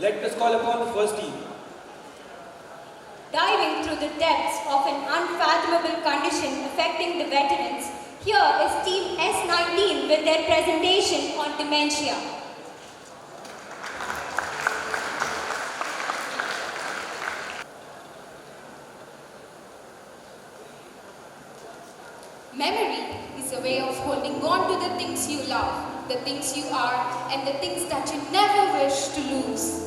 Let us call upon the first team. Diving through the depths of an unfathomable condition affecting the veterans, here is Team S19 with their presentation on dementia. Memory is a way of holding on to the things you love, the things you are, and the things that you never wish to lose.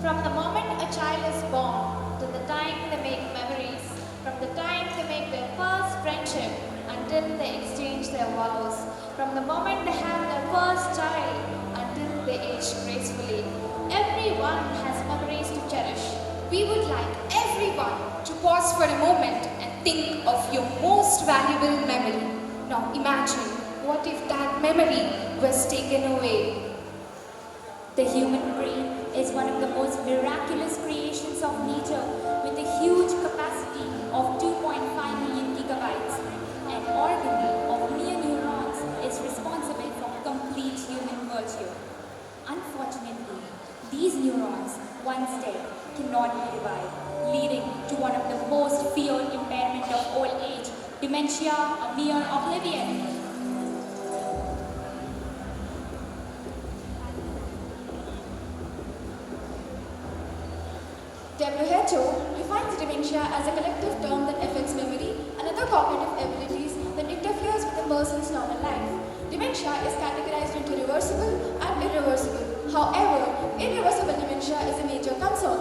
From the moment a child is born to the time they make memories, from the time they make their first friendship until they exchange their vows, from the moment they have their first child until they age gracefully, everyone has memories to cherish. We would like everyone to pause for a moment and think of your most valuable memory. Now imagine, what if that memory was taken away? The human brain is one of the most miraculous creations of nature with a huge capacity of 2.5 million gigabytes. An organ of mere neurons is responsible for complete human virtue. Unfortunately, these neurons, once dead, cannot be revived, leading to one of the most feared impairment of old age, dementia, a mere oblivion. WHO defines dementia as a collective term that affects memory and other cognitive abilities that interferes with a person's normal life. Dementia is categorized into reversible and irreversible. However, irreversible dementia is a major concern.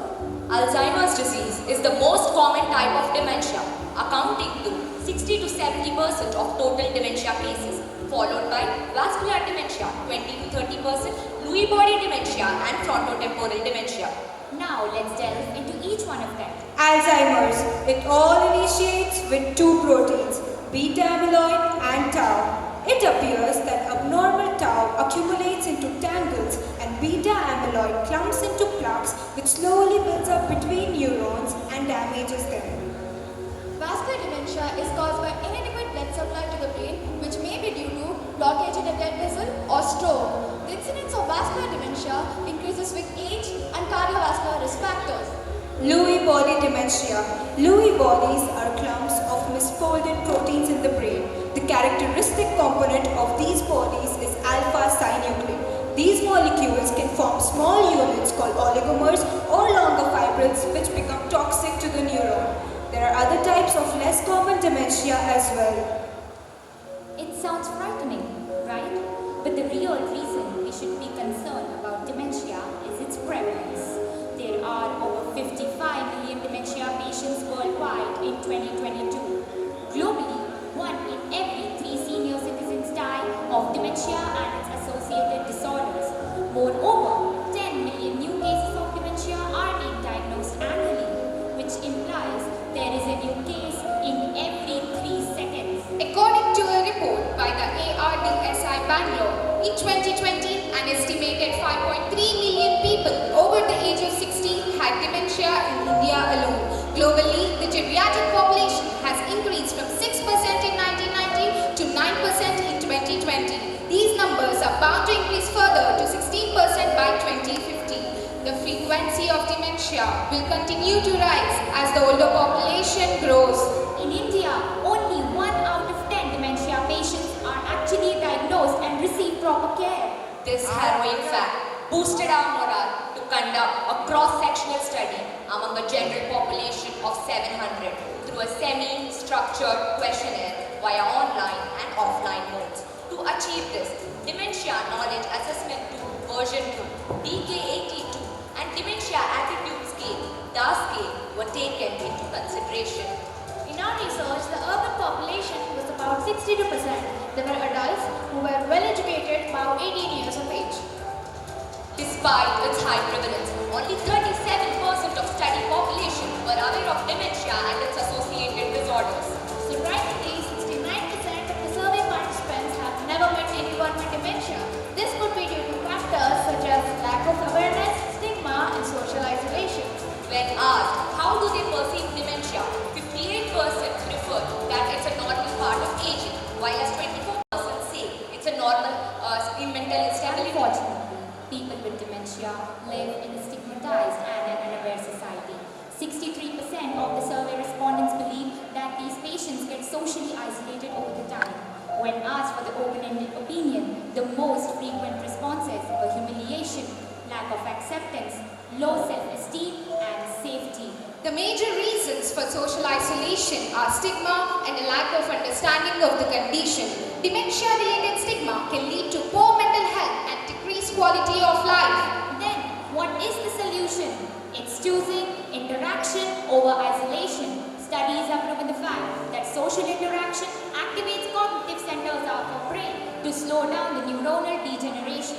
Alzheimer's disease is the most common type of dementia, accounting to 60 to 70% of total dementia cases, followed by vascular dementia, 20 to 30%, Lewy body dementia, and frontotemporal dementia. Now let's delve into each one of them. Alzheimer's. It all initiates with two proteins, beta amyloid and tau. It appears that abnormal tau accumulates into tangles and beta amyloid clumps into plaques which slowly builds up between neurons and damages them. Vascular dementia is caused by inadequate blood supply to the brain, which may be due to blockage in a blood vessel or stroke. The incidence of vascular dementia increases with age and cardiovascular risk factors. Lewy body dementia. Lewy bodies are clumps of misfolded proteins in the brain. The characteristic component of these bodies is alpha-synuclein. These molecules can form small units called oligomers or longer fibrils which become toxic to the neuron. There are other types of less common dementia as well. It sounds frightening, right? But the real reason we should be concerned about dementia is its prevalence. There are over 55 million dementia patients worldwide in 2022. Globally, 1 in every 3 senior citizens die of dementia and its associated disorders. Moreover, 10 million new cases of dementia are being diagnosed annually, which implies there is a new case in every 3 seconds. According to a report by the ARDSI Bangalore, in 2020, an estimated 5.3 million people over the age of 60 had dementia in India alone. Globally, the geriatric population has increased from 6% in 1990 to 9% in 2020. These numbers are bound to increase further to 16% by 2050. The frequency of dementia will continue to rise as the older population grows. In India, only 1 out of 10 dementia patients are actually diagnosed and receive proper care. This harrowing fact boosted our morale to conduct a cross-sectional study among a general population of 700 through a semi-structured questionnaire via online and offline modes. To achieve this, Dementia Knowledge Assessment 2 version 2, DK82 and Dementia Attitude Scale, DAS scale were taken into consideration. In our research, the urban population was about 62%. They were adults who were well educated above 18 years of age. Despite its high prevalence, only 37% of study population were aware of dementia and its associated disorders. Surprisingly, 69% of the survey participants have never met anyone with dementia. This could be due to factors such as lack of awareness, stigma, and social isolation. When asked how do they perceive dementia, 58% preferred that it's a normal part of aging, while as 24% say it's a normal mental instability. Unfortunately, people with dementia live in 63% of the survey respondents believe that these patients get socially isolated over the time. When asked for the open-ended opinion, the most frequent responses were humiliation, lack of acceptance, low self-esteem, and safety. The major reasons for social isolation are stigma and a lack of understanding of the condition. Dementia-related stigma can lead to poor mental health and decreased quality of life. Then, what is the solution? It's choosing interaction over isolation. Studies have proven the fact that social interaction activates cognitive centers of our brain to slow down the neuronal degeneration.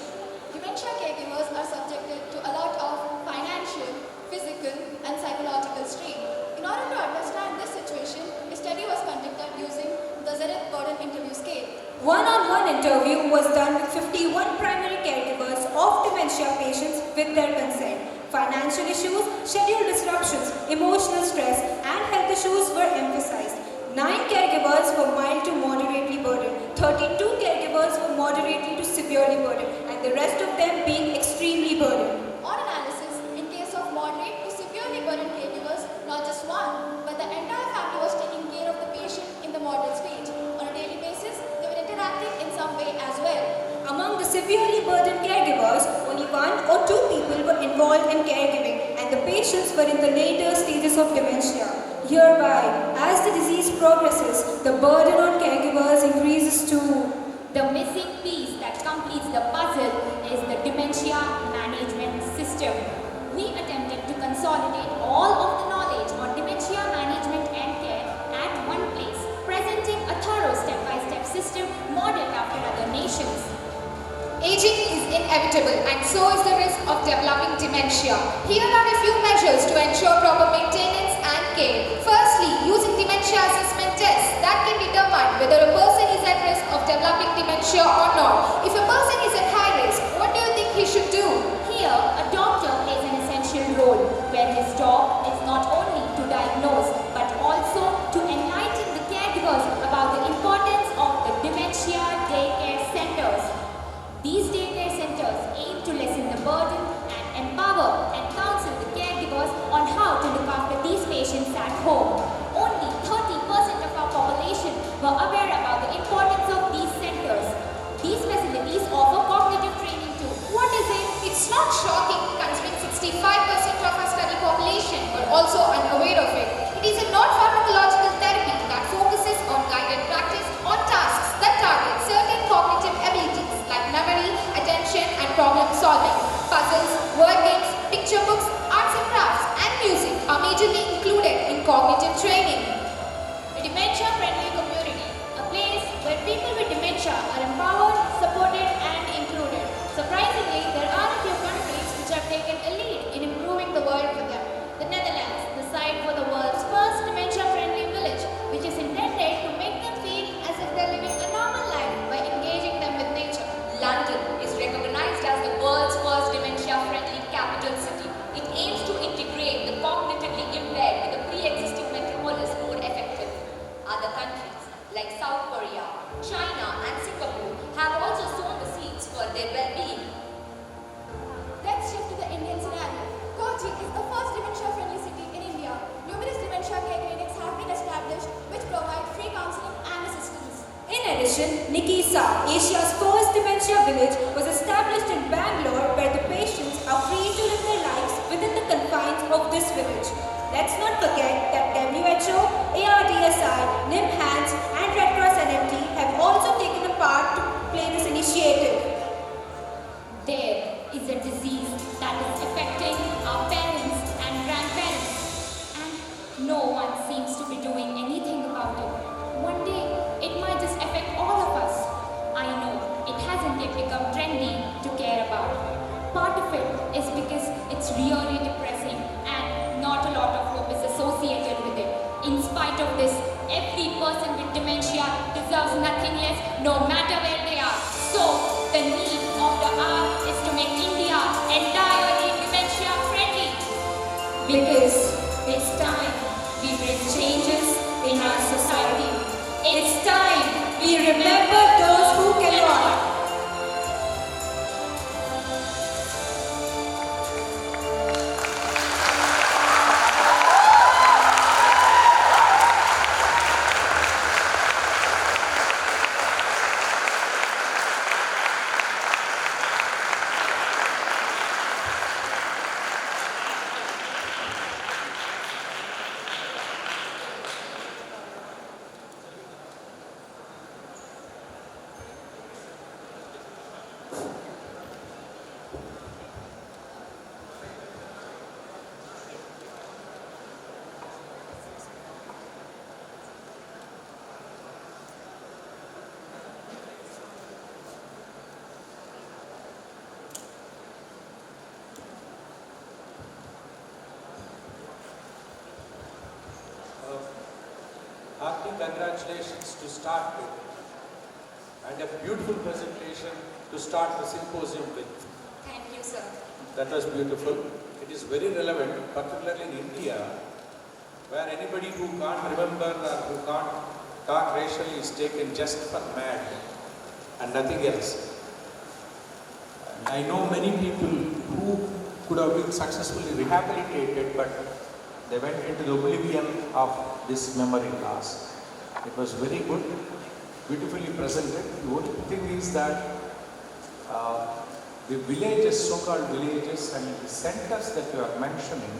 Dementia caregivers are subjected to a lot of financial, physical, and psychological strain. In order to understand this situation, a study was conducted using the Zenith Burden Interview Scale. One-on-one interview was done with 51 primary caregivers of dementia patients with their consent. Financial issues, schedule disruptions, emotional stress, and health issues were emphasized. 9 caregivers were mild to moderately burdened, 32 caregivers were moderately to severely burdened, and the rest of them being extremely burdened. On analysis, in case of moderate to severely burdened caregivers, not just one, but the entire family was taking care of the patient in the moderate stage. On a daily basis, they were interacting in some way as well. Among the severely burdened caregivers, only 1 or 2 people were involved in caregiving, and the patients were in the later stages of dementia. Hereby, as the disease progresses, the burden on caregivers increases too. The missing piece that completes the puzzle is the dementia management system. We attempted to consolidate all of the knowledge on dementia management and care at one place, presenting a thorough step-by-step system modeled after other nations. Aging is inevitable and so is the risk of developing dementia. Here are a few measures to ensure proper maintenance and care. Firstly, using dementia assessment tests that can determine whether a person is at risk of developing dementia or not. If a person is at high risk, what do you think he should do? Here, a doctor plays an essential role, where his job is not only to diagnose, but also to enlighten the caregivers about the importance of the dementia daycare centers. These daycare centers aim to lessen the burden and empower and counsel the caregivers on how to look after these patients at home. Only 30% of our population were aware about the importance of these centers. These facilities offer cognitive training too. What is it? It's not shocking considering 65% of our study population were also unaware of it. It is a non-pharmacological therapy that focuses on guided practice on tasks that target certain cognitive abilities like memory, attention, and problem solving. Puzzles, word games, picture books, arts and crafts, and music are majorly included in cognitive training. A dementia-friendly community, a place where people with dementia are empowered, supported, and included. Surprisingly, there are a few countries which have taken a lead in improving the world for them. The Netherlands, the site for the world's first dementia-friendly village, which is intended to make them feel as if they're living a normal life by engaging them with nature. London is recognized as the world's first dementia-friendly capital city. It aims to integrate the cognitively impaired with the pre-existing mental illness more effectively. Other countries like South Korea, China, and Singapore have also sown the seeds for their well-being. Let's shift to the Indian scenario. Kochi is the first dementia-friendly city in India. Numerous dementia care clinics have been established which provide free counseling and assistance. In addition, Nikisa, Asia's first dementia village, was established in Bangalore where the patients are free to live their lives within the confines of this village. Let's not forget that WHO, ARDSI, NIMHANS, and Red Cross NMT have also taken a part to play this initiative. There is a disease that is affecting our parents and grandparents, and no one seems to be doing anything about it. One day, it might just affect all of us. I know it hasn't yet become trendy to care about. Part of it is because it's really depressing and not a lot of hope is associated with it. In spite of this, every person with dementia deserves nothing less, no matter where they are. So, the need of the hour is to make India entirely dementia friendly. Because it's time we bring changes in our society. It's time we remember those who cannot. hearty congratulations to start with, and a beautiful presentation to start the symposium with. Thank you, sir. That was beautiful. It is very relevant, particularly in India, where anybody who can't remember or who can't talk racially is taken just for mad and nothing else. I know many people who could have been successfully rehabilitated, but they went into the oblivion of this memory loss. It was very good, beautifully presented. The only thing is that the villages, so-called villages, and the centers that you are mentioning,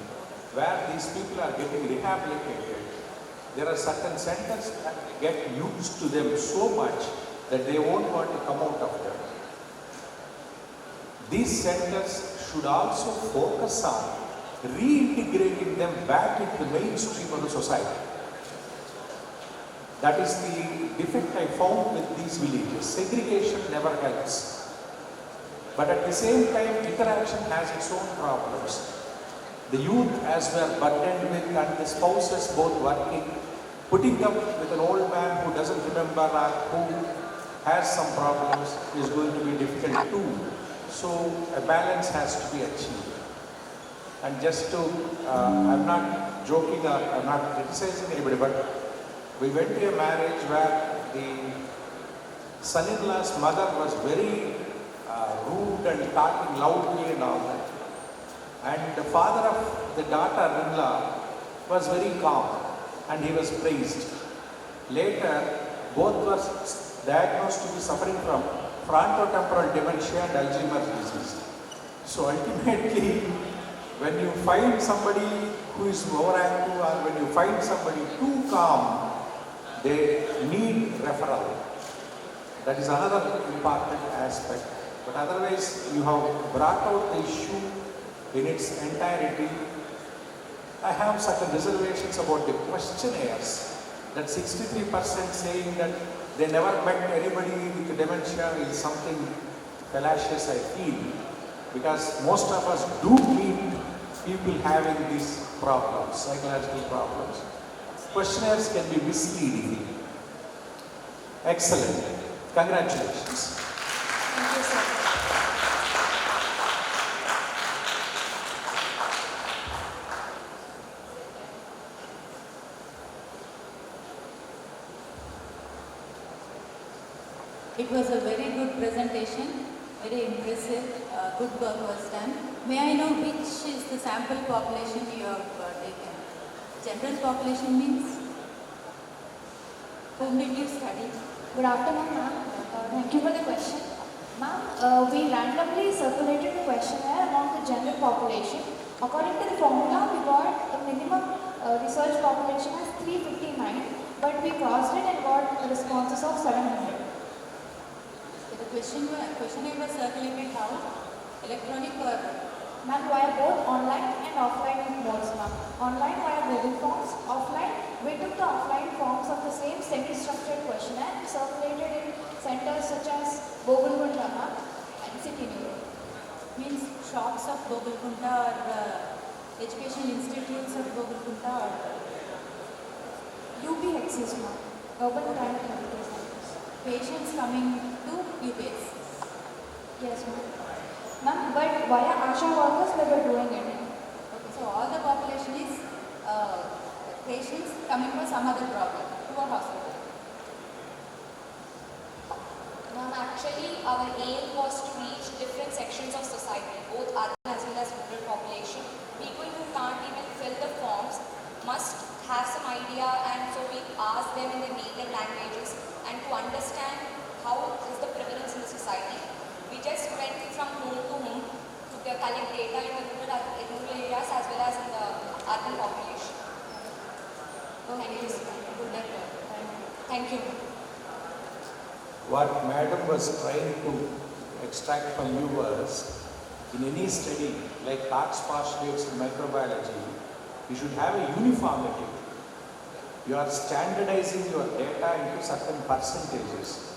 where these people are getting rehabilitated, there are certain centers that get used to them so much that they won't want to come out of them. These centers should also focus on reintegrating them back into the mainstream of the society. That is the defect I found with these villages. Segregation never helps. But at the same time, interaction has its own problems. The youth, as we are burdened with, and the spouses both working, putting up with an old man who doesn't remember or who has some problems is going to be difficult too. So a balance has to be achieved. And just to, I'm not joking or I'm not criticizing anybody, but we went to a marriage where the son-in-law's mother was very rude and talking loudly and all that. And the father of the daughter-in-law was very calm and he was praised. Later, both were diagnosed to be suffering from frontotemporal dementia and Alzheimer's disease. So ultimately, when you find somebody who is overactive or when you find somebody too calm, they need referral. That is another important aspect. But otherwise, you have brought out the issue in its entirety. I have certain reservations about the questionnaires. That 63% saying that they never met anybody with dementia is something fallacious, I feel. Because most of us do meet people having these problems, psychological problems. Questionnaires can be misleading. Excellent. Congratulations. Thank you, sir. It was a very good presentation, very impressive, good work was done. May I know which is the sample population you have taken? General population means? Whom did you study? Good afternoon, ma'am. Thank you for the question. Ma'am, we randomly circulated the questionnaire among the general population. According to the formula, we got a minimum research population as 359, but we crossed it and got responses of 700. The questionnaire was circulated how? Electronic or? Ma'am, via both online and offline modes, ma'am. Online via Google Forms, offline, we took the offline forms of the same semi-structured questionnaire and circulated in centers such as Bogulgunta, ma'am, and City New York. Means shops of Bogulgunta or educational institutes of Bogulgunta or? UPHCs, ma'am. Urban Climate Healthcare Centers. Patients coming to UPS. Yes, ma'am. Ma'am, but via ASHA workers we were doing it. Okay, so all the population is patients coming for some other problem to a hospital. Ma'am, actually, our aim was to reach different sections of society, both urban as well as rural population. People who can't even fill the forms must have some idea, and so we asked them in their native languages and to understand how is the prevalence in the society. We just went from home to home to collect data in the rural areas as well as in the urban population. Thank you. Good luck. Thank you. What Madam was trying to extract from you was, in any study like Cox postulates in microbiology, you should have a uniformity. You are standardizing your data into certain percentages.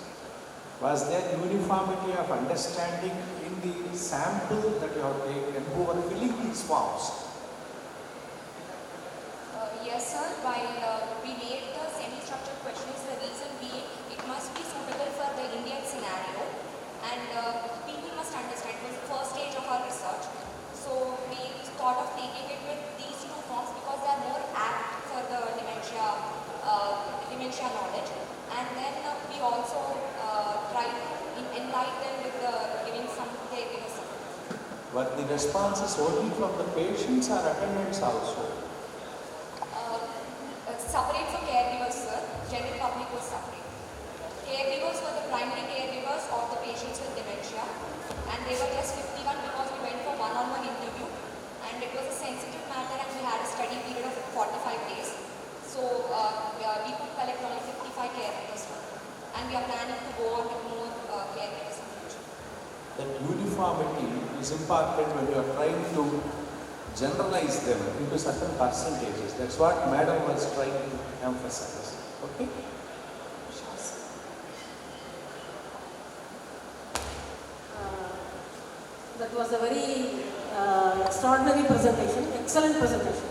Was there uniformity of understanding in the sample that you have taken who were filling these forms? Yes, sir. While we made the semi-structured of taking it with these two forms because they are more apt for the dementia knowledge. And then we also try to enlighten them with giving some caregiver support. But the response is only from the patients or attendants also? Separate for caregivers, sir. General public was separate. Caregivers were the primary caregivers of the patients with dementia, and they were just 51 because we went for one-on-one interview, and it was a sensitive matter, and we had a study period of 45 days. So we could collect only 55 caregivers, and we are planning to go on with more caregivers in the future. That uniformity is important when you are trying to generalize them into certain percentages. That's what Madam was trying to emphasize. Okay? That was a very extraordinary presentation, excellent presentation.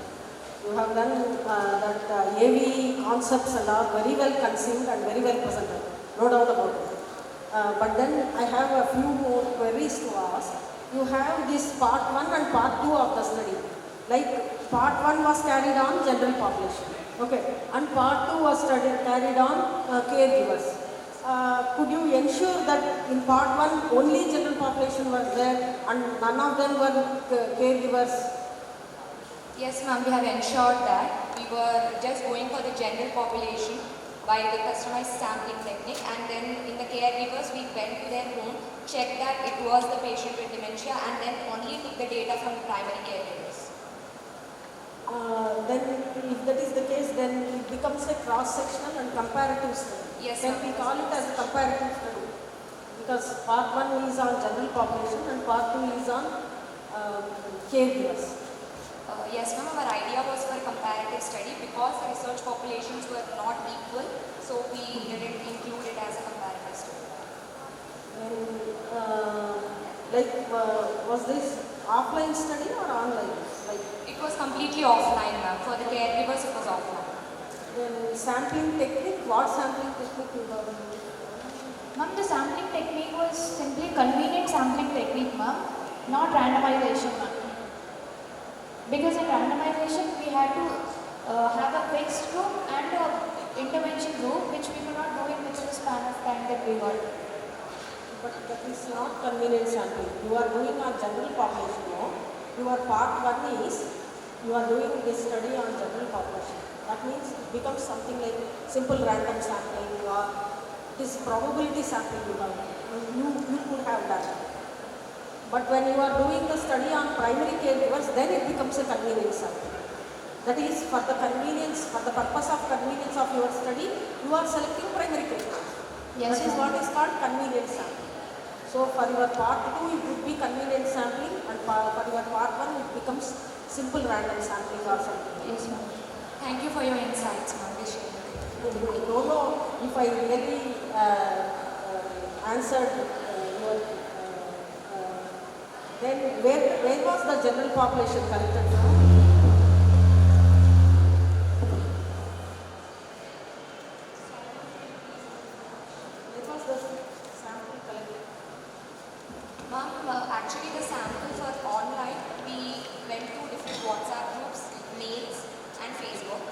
You have done that AV concepts and are very well conceived and very well presented, no doubt about it. But then I have a few more queries to ask. You have this part 1 and part 2 of the study. Like part 1 was carried on general population, okay, and part 2 was carried on caregivers. Could you ensure that in part 1 only general population was there and none of them were caregivers? Yes, ma'am, we have ensured that we were just going for the general population by the customized sampling technique, and then in the caregivers we went to their home, checked that it was the patient with dementia, and then only took the data from the primary caregivers. Then if that is the case, then it becomes a cross-sectional and comparative study. Yes, Can we call it as a comparative study? Because part 1 is on general population and part 2 is on caregivers. Yes, ma'am, our idea was for a comparative study because the research populations were not equal, so we didn't include it as a comparative study. Was this offline study or online? It was completely offline, ma'am. For the caregivers, it was offline. Then sampling technique, what sampling technique you have used? Ma'am, the sampling technique was simply convenient sampling technique, ma'am, not randomization, ma'am. Because in randomization, we had to have a fixed group and an intervention group, which we could not do in within the span of time that we got. But that is not convenient sampling. You are doing on general population, no? Your part 1 is, you are doing this study on general population. That means it becomes something like simple random sampling or this probability sampling you have. You could have done. But when you are doing the study on primary caregivers, then it becomes a convenience sampling. That is, for the convenience, for the purpose of convenience of your study, you are selecting primary caregivers. Yes, that is what is called convenience sampling. So for your part 2, it would be convenience sampling, and for your part 1, it becomes simple random sampling or something. Yes, ma'am. Thank you for your insights, ma'am. I don't know if I really answered your. Then where was the general population collected from? Where was the sample collected? Ma'am, actually the samples are online. We went to different WhatsApp groups, mails and Facebook.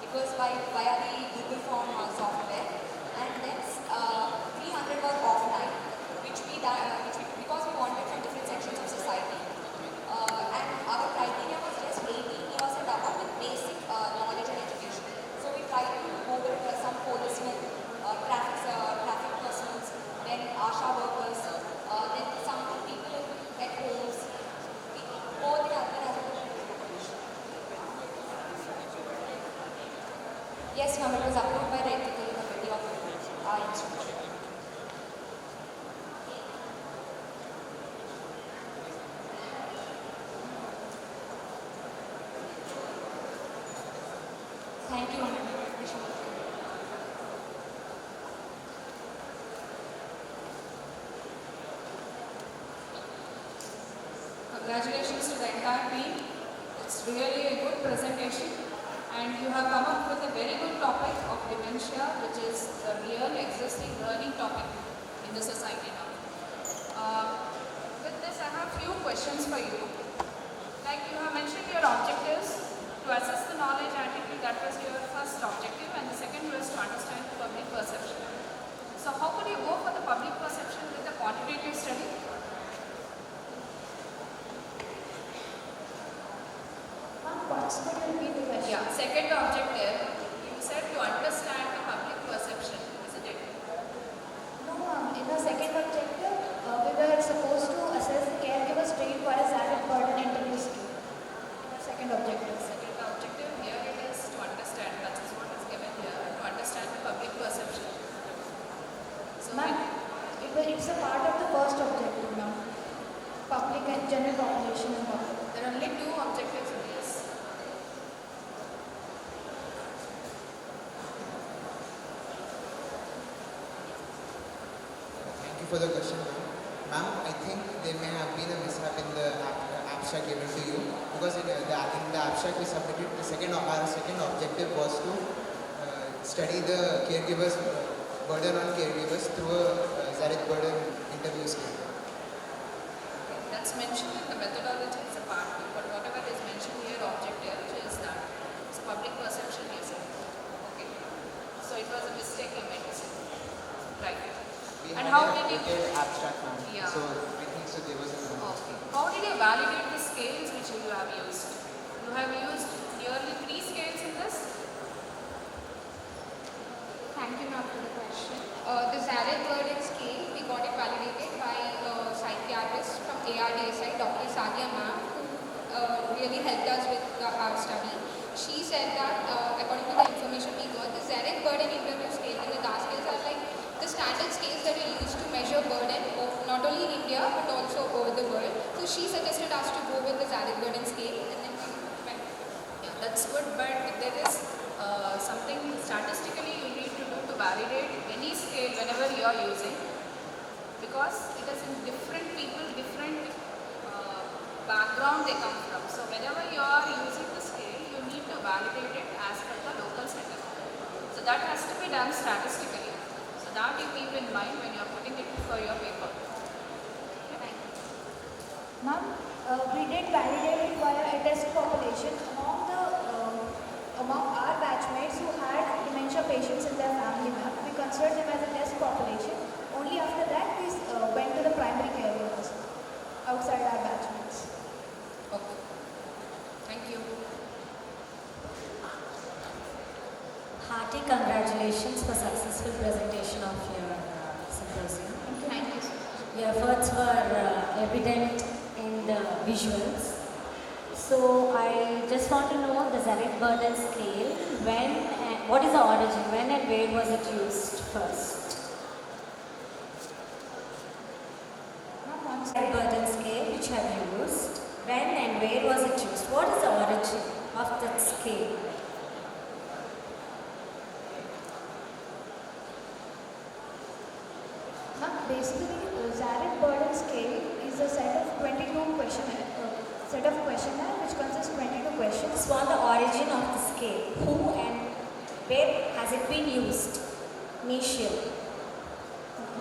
It was via the Google Form software, and then 300 were offline, which we because we wanted from different sections of society. And our criteria was just 18 years and above with basic knowledge and education. So we tried to go with some policemen, traffic persons, then ASHA workers, then some people at homes, both the urban as well as the population. Yes, ma'am, it was approved by the ethical committee of our institution. Thank you, ma'am. Congratulations to the entire team. It's really a good presentation, and you have come up with a very good topic of dementia, which is the real existing learning topic in the society now. With this, I have few questions for you. Like you have mentioned that was your first objective, and the second was to understand public perception. So how could you go for the public perception with a quantitative study? Once could you repeat the question? Yeah, second objective, you said to understand the public perception, isn't it? No, ma'am. In the second objective, we were supposed to assess the caregivers trained for a SARIC burden interview skill. In the second objective. Second objective, here it is to understand, that is what is given here, to understand the public perception. So Ma'am, it's a part of the first objective, ma'am. Public and general population and public. there are only two objectives in this. Thank you for the question, ma'am. Ma'am, I think there may have been a mishap in the abstract given to you, because in the abstract we submitted our second objective was to study the caregivers, burden on caregivers through a SARIC burden interview scheme. That's mentioned in the methodology is a part, but whatever is mentioned here, objective, is that it's public perception is it. Okay. So it was a mistake you made. Right. We And had how a did you- detailed abstract, ma'am. Yeah. So I think so there was a Okay. How did you validate the scales which you have used? You have used nearly 3 scales in this? Thank you, ma'am, for the question. The SARIC burden scale, we got it validated by psychiatrist from ARDSI, Dr. Sadia ma'am, who really helped us with our study. She said that according to the information we got, the SARIC burden interview scale and the DAS scales are like the standard scales that are used to measure burden of not only in India but also over the world. So she suggested us to go with the SARIC burden scale, and then we went. Yeah, that's good, but there is something statistically you need to do to validate any scale whenever you are using, because it is in different people, different background they come from. So whenever you are using the scale, you need to validate it as per the local setup. So that has to be done statistically. So that you keep in mind when you are putting it for your paper. Okay. Ma'am, we did validate it via a test population among our batchmates who had dementia patients in their family, ma'am. We considered them as a test population. Only after that we went to the primary caregivers outside our batchmates. Okay. Thank you. Hearty congratulations for successful presentation of your symposium. Thank you, sir. Your efforts were evident in the visuals. So I just want to know the SARIC burden scale, what is the origin, when and where was it used first? SARIC burden scale which you have used, when and where was it used? What is the origin of that scale? Basically, SARIC burden scale is a set of 22 questionnaire which consists 22 questions. So on the origin of the scale, who and where has it been used initially?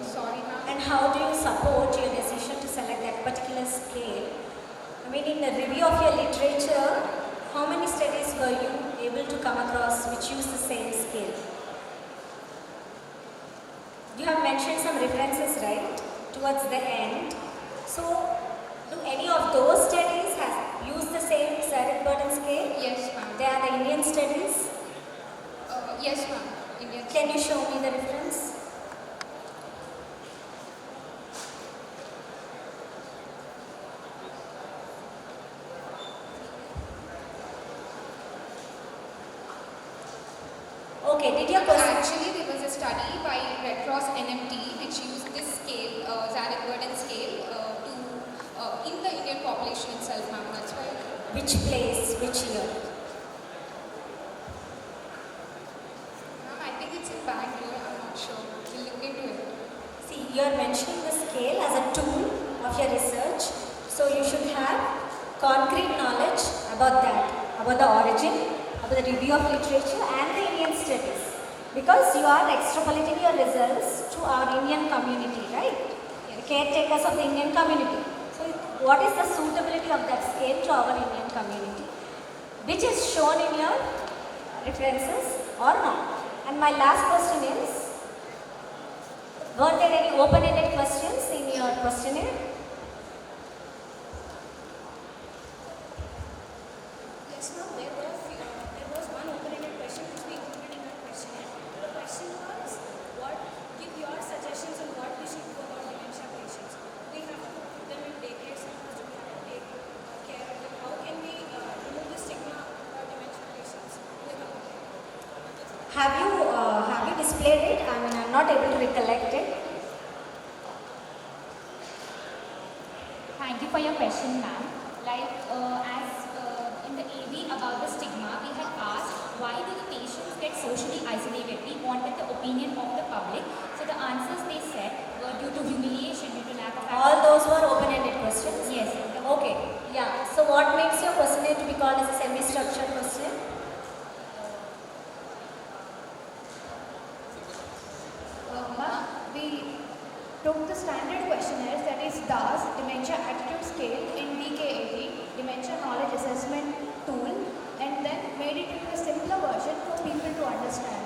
Sorry, ma'am. And how do you support your decision to select that particular scale? I mean, in the review of your literature, how many studies were you able to come across which use the same scale? You have mentioned some references, right, towards the end. So, do any of those studies have used the same SARIC burden scale? Yes, ma'am. They are the Indian studies. Yes, ma'am. Indian. Can you show me the reference? Okay, did your question? Actually, there was a study by Red Cross NMT which used this scale, SARIC burden scale, in the Indian population itself, ma'am. That's why. Which place, which year? Ma'am, I think it's in Bangalore. I'm not sure. We'll look into it. See, you are mentioning the scale as a tool of your research, so you should have concrete knowledge about that, about the origin, about the review of literature and the Indian studies, because you are extrapolating your results to our Indian community, right? The caretakers of the Indian community. So, what is the suitability of that scale to our Indian community, which is shown in your references or not? And my last question is, were there any open-ended questions in your questionnaire? Yes, ma'am. There was one open-ended question which we included in our questionnaire. The question was, what give your suggestions on what we should do about dementia patients? Do we have to put them in daycare centers? Do we have to take care of them? How can we remove the stigma about dementia patients in the community? Have you displayed it? I mean, I'm not able to recollect it. Thank you for your question, ma'am. Like, as in the AV about the stigma, we had asked why do the patients get socially isolated? We wanted the opinion of the public. So the answers they said were due to humiliation, due to lack of access. All those were open-ended questions? Yes. Okay. Yeah. So what makes your questionnaire to be called as a semi-structured question? We took the standard questionnaires, that is DAS, Dementia Attitude Scale, in DKAT, Dementia Knowledge Assessment Tool, and then made it into a simpler version for people to understand.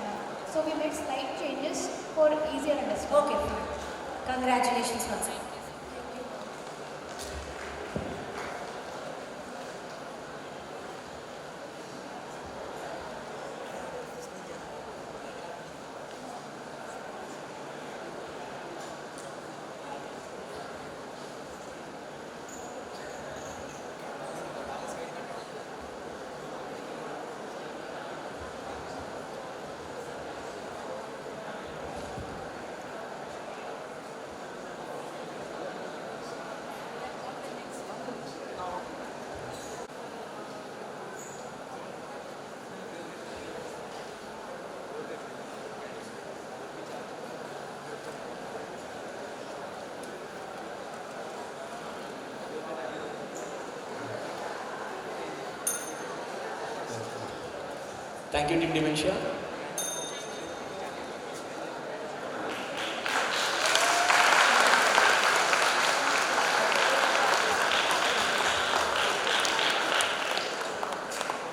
So we made slight changes for easier understanding. Okay, fine. Congratulations once again. Thank you, Team Dementia.